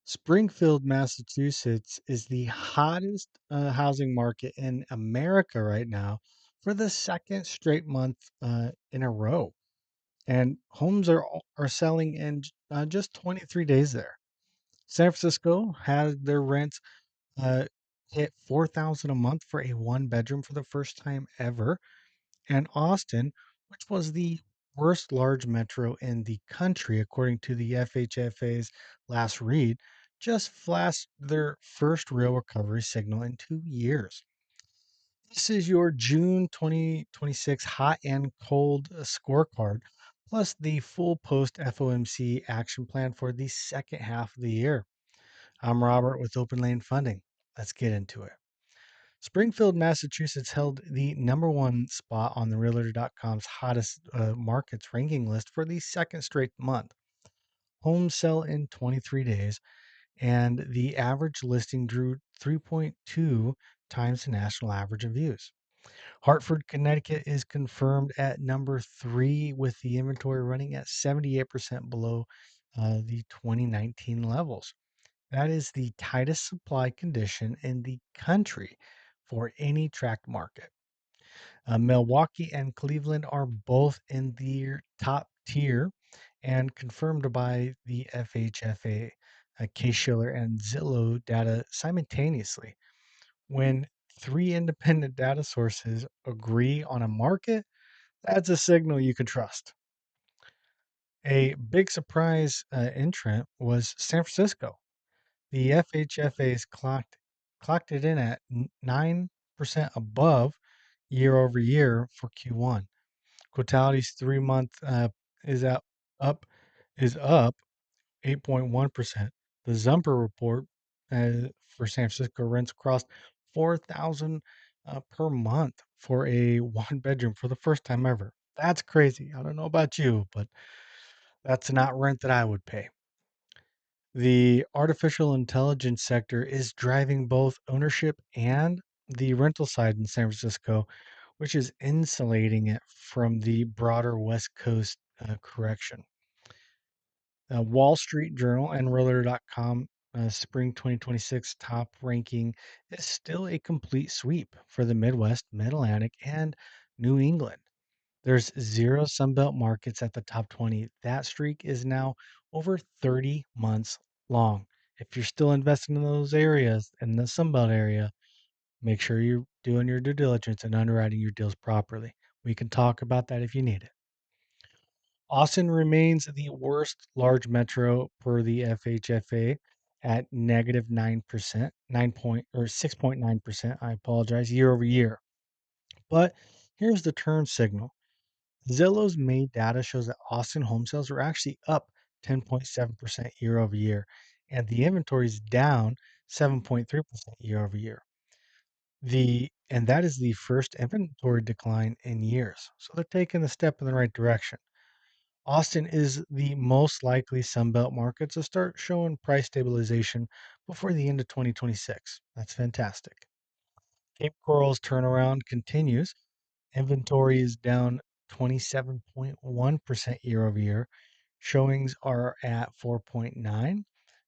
Springfield, Massachusetts is the hottest housing market in America right now for the second straight month in a row. And homes are selling in just 23 days there. San Francisco had their rents uh, hit 4,000 a month for a one bedroom for the first time ever. And Austin, which was the worst large metro in the country, according to the FHFA's last read, just flashed their first real recovery signal in 2 years. This is your June 2026 hot and cold scorecard, plus the full post FOMC action plan for the second half of the year. I'm Robert with Open Lane Funding. Let's get into it. Springfield, Massachusetts held the number one spot on the Realtor.com's hottest markets ranking list for the second straight month. Homes sell in 23 days, and the average listing drew 3.2 times the national average of views. Hartford, Connecticut is confirmed at number three, with the inventory running at 78% below the 2019 levels. That is the tightest supply condition in the country for any tract market. Milwaukee and Cleveland are both in the top tier and confirmed by the FHFA, Case-Shiller, and Zillow data simultaneously. When three independent data sources agree on a market, that's a signal you can trust. A big surprise entrant was San Francisco. The FHFA's clocked it in at 9% above year over year for Q1. Quotality's 3 month is out up is up 8.1%. The Zumper report for San Francisco rents crossed 4,000 per month for a one bedroom for the first time ever. That's crazy. I don't know about you, but that's not rent that I would pay. The artificial intelligence sector is driving both ownership and the rental side in San Francisco, which is insulating it from the broader West Coast correction. Wall Street Journal and Realtor.com spring 2026 top ranking is still a complete sweep for the Midwest, Mid Atlantic, and New England. There's zero Sunbelt markets at the top 20. That streak is now over 30 months long. If you're still investing in those areas in the Sunbelt area, make sure you're doing your due diligence and underwriting your deals properly. We can talk about that if you need it. Austin remains the worst large metro per the FHFA at negative 9%, 6.9%, I apologize, year over year. But here's the turn signal. Zillow's May data shows that Austin home sales are actually up 10.7% year over year, and the inventory is down 7.3% year over year. And that is the first inventory decline in years. So they're taking a step in the right direction. Austin is the most likely Sunbelt market to start showing price stabilization before the end of 2026. That's fantastic. Cape Coral's turnaround continues. Inventory is down 27.1% year over year. Showings are at 4.9,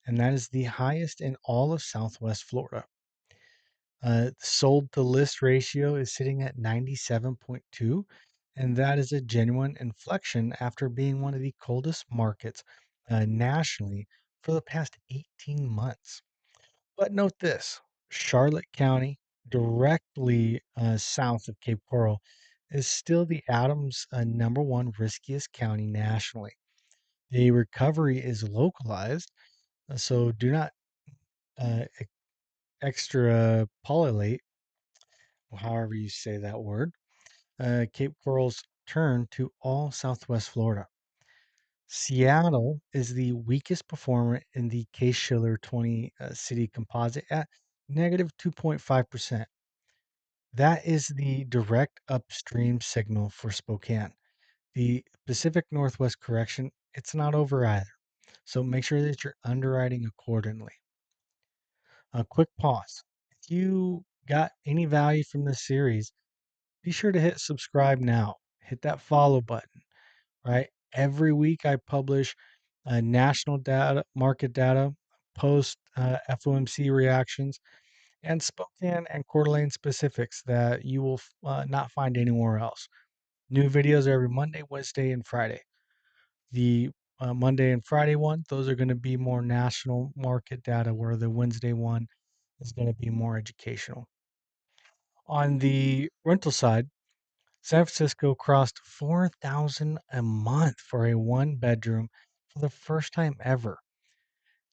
and that is the highest in all of Southwest Florida. Sold to list ratio is sitting at 97.2, and that is a genuine inflection after being one of the coldest markets nationally for the past 18 months. But note this: Charlotte County, directly south of Cape Coral, is still the Adams number one riskiest county nationally. The recovery is localized, so do not extrapolate, however you say that word, Cape Coral's turn to all Southwest Florida. Seattle is the weakest performer in the Case-Shiller 20 city composite at negative 2.5%. That is the direct upstream signal for Spokane. The Pacific Northwest correction, it's not over either. So make sure that you're underwriting accordingly. A quick pause. If you got any value from this series, be sure to hit subscribe now. Hit that follow button, right? Every week I publish national data, market data, post FOMC reactions, and Spokane and Coeur d'Alene specifics that you will not find anywhere else. New videos every Monday, Wednesday, and Friday. The Monday and Friday one, those are going to be more national market data, where the Wednesday one is going to be more educational. On the rental side, San Francisco crossed 4,000 a month for a one bedroom for the first time ever.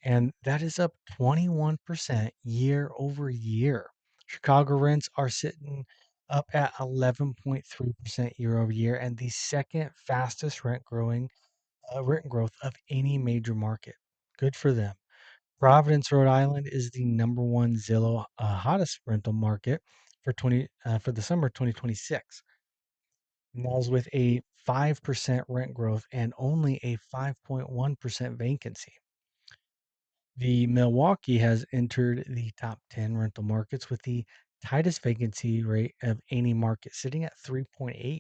And that is up 21% year over year. Chicago rents are sitting up at 11.3% year over year, and the second fastest rent growth of any major market. Good for them. Providence, Rhode Island is the number one Zillow hottest rental market for the summer 2026. And that was with a 5% rent growth and only a 5.1% vacancy. The Milwaukee has entered the top 10 rental markets with the tightest vacancy rate of any market, sitting at 3.8.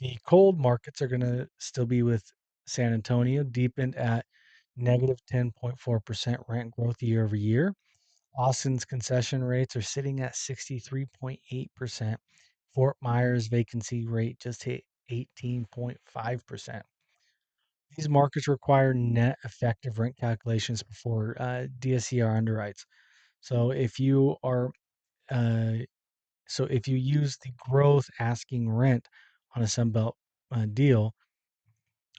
The cold markets are going to still be with San Antonio, deepened at negative 10.4% rent growth year over year. Austin's concession rates are sitting at 63.8%. Fort Myers vacancy rate just hit 18.5%. These markets require net effective rent calculations before DSCR underwrites. So if you are uh, if you use the growth asking rent on a Sunbelt deal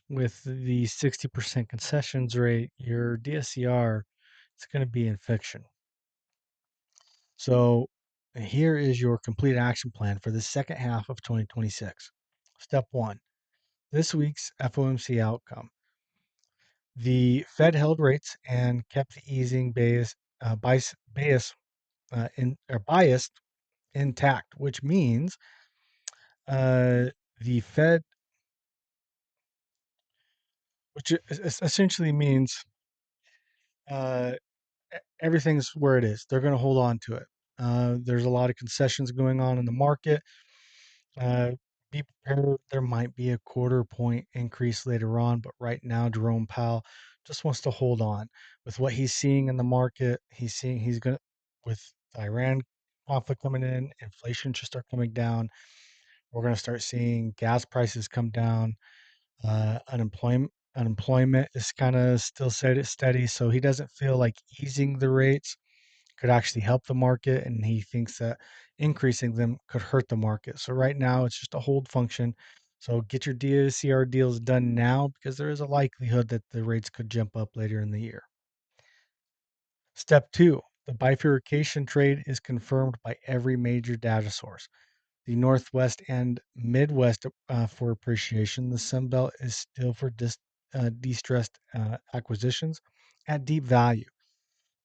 with the 60% concessions rate, your DSCR is going to be in fiction. So here is your complete action plan for the second half of 2026. Step one, this week's FOMC outcome. The Fed held rates and kept the easing bias intact, which means the Fed, which essentially means uh, everything's where it is. They're going to hold on to it. There's a lot of concessions going on in the market. Uh, be prepared. There might be a quarter point increase later on, but right now, Jerome Powell just wants to hold on with what he's seeing in the market. He's going to, with the Iran conflict coming in, inflation should start coming down. We're going to start seeing gas prices come down. Unemployment is kind of still steady, so he doesn't feel like easing the rates could actually help the market, and he thinks that increasing them could hurt the market. So right now, it's just a hold function. So get your DSCR deals done now, because there is a likelihood that the rates could jump up later in the year. Step two, the bifurcation trade is confirmed by every major data source. The Northwest and Midwest for appreciation. The Sun Belt is still for distressed acquisitions at deep value.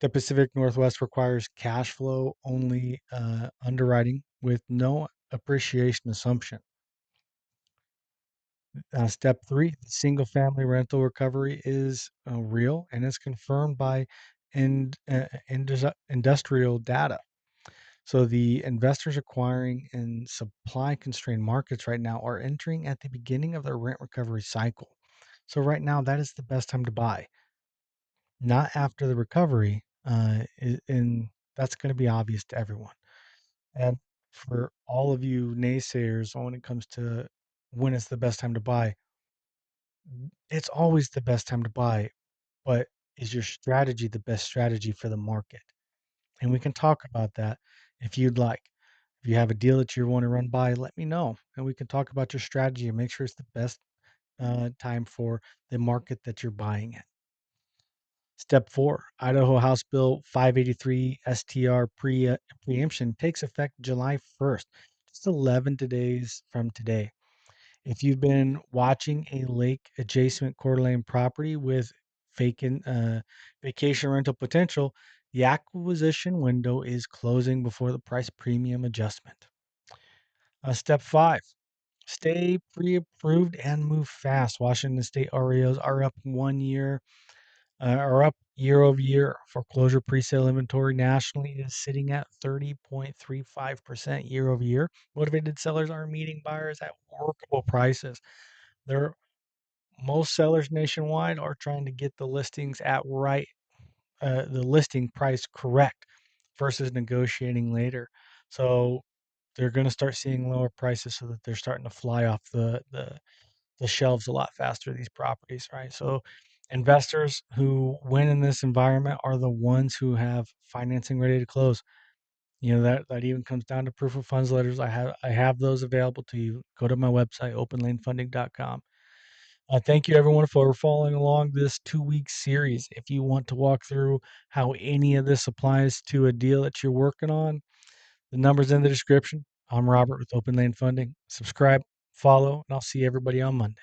The Pacific Northwest requires cash flow only underwriting with no appreciation assumption. Step three, the single family rental recovery is real and is confirmed by industrial data. So the investors acquiring in supply constrained markets right now are entering at the beginning of their rent recovery cycle. So right now, that is the best time to buy, not after the recovery. And that's going to be obvious to everyone. And for all of you naysayers, when it comes to when it's the best time to buy, it's always the best time to buy. But is your strategy the best strategy for the market? And we can talk about that if you'd like. If you have a deal that you want to run by, let me know, and we can talk about your strategy and make sure it's the best time for the market that you're buying in. Step four, Idaho House Bill 583 STR preemption takes effect July 1st, just 11 days from today. If you've been watching a lake adjacent Coeur d'Alene property with vacant vacation rental potential, the acquisition window is closing before the price premium adjustment. Step five, stay pre-approved and move fast. Washington State REOs are up 1 year, are up year over year. Foreclosure presale inventory nationally is sitting at 30.35% year over year. Motivated sellers are meeting buyers at workable prices. There, most sellers nationwide are trying to get the listings at right the listing price correct versus negotiating later. So they're going to start seeing lower prices so that they're starting to fly off the shelves a lot faster, these properties, right? So investors who win in this environment are the ones who have financing ready to close. That even comes down to proof of funds letters. I have those available to you. Go to my website, openlanefunding.com. Thank you everyone for following along this 2-week series. If you want to walk through how any of this applies to a deal that you're working on, the number's in the description. I'm Robert with Open Lane Funding. Subscribe, follow, and I'll see everybody on Monday.